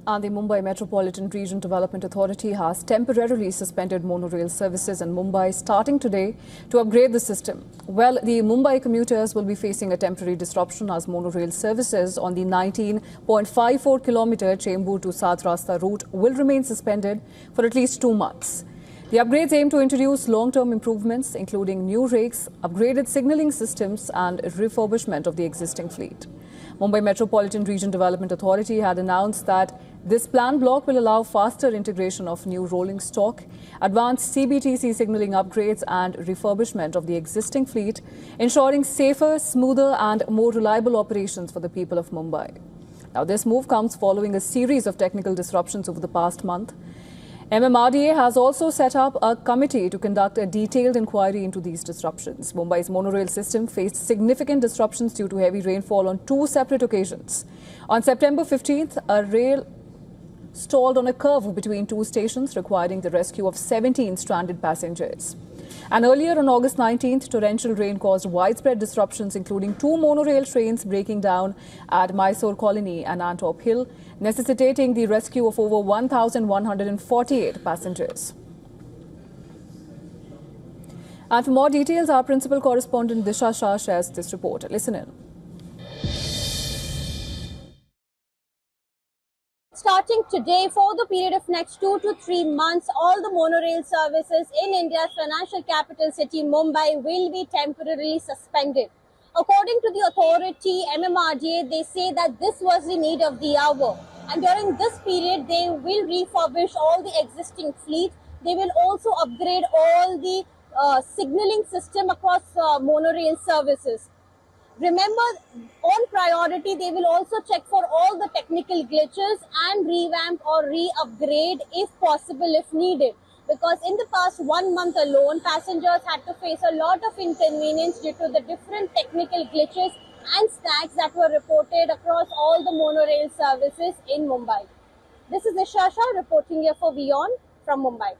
And the Mumbai Metropolitan Region Development Authority has temporarily suspended monorail services in Mumbai starting today to upgrade the system. Well, the Mumbai commuters will be facing a temporary disruption as monorail services on the 19.54-kilometer Chembur to South Rasta route will remain suspended for at least 2 months. The upgrades aim to introduce long-term improvements, including new rakes, upgraded signalling systems and refurbishment of the existing fleet. Mumbai Metropolitan Region Development Authority had announced that this plan block will allow faster integration of new rolling stock, advanced CBTC signalling upgrades and refurbishment of the existing fleet, ensuring safer, smoother and more reliable operations for the people of Mumbai. Now, this move comes following a series of technical disruptions over the past month. MMRDA has also set up a committee to conduct a detailed inquiry into these disruptions. Mumbai's monorail system faced significant disruptions due to heavy rainfall on 2 separate occasions. On September 15th, a rail stalled on a curve between 2 stations, requiring the rescue of 17 stranded passengers. And earlier on August 19th, torrential rain caused widespread disruptions, including 2 monorail trains breaking down at Mysore Colony and Antwerp Hill, necessitating the rescue of over 1,148 passengers. And for more details, our principal correspondent Disha Shah shares this report. Listen in. Starting today, for the period of next 2 to 3 months, all the monorail services in India's financial capital city, Mumbai, will be temporarily suspended. According to the authority, MMRDA, they say that this was the need of the hour. And during this period, they will refurbish all the existing fleet. They will also upgrade all the signalling system across monorail services. Remember, on priority, they will also check for all the technical glitches and revamp or re-upgrade if possible, if needed. Because in the past 1 month alone, passengers had to face a lot of inconvenience due to the different technical glitches and snags that were reported across all the monorail services in Mumbai. This is Disha Shah reporting here for WION from Mumbai.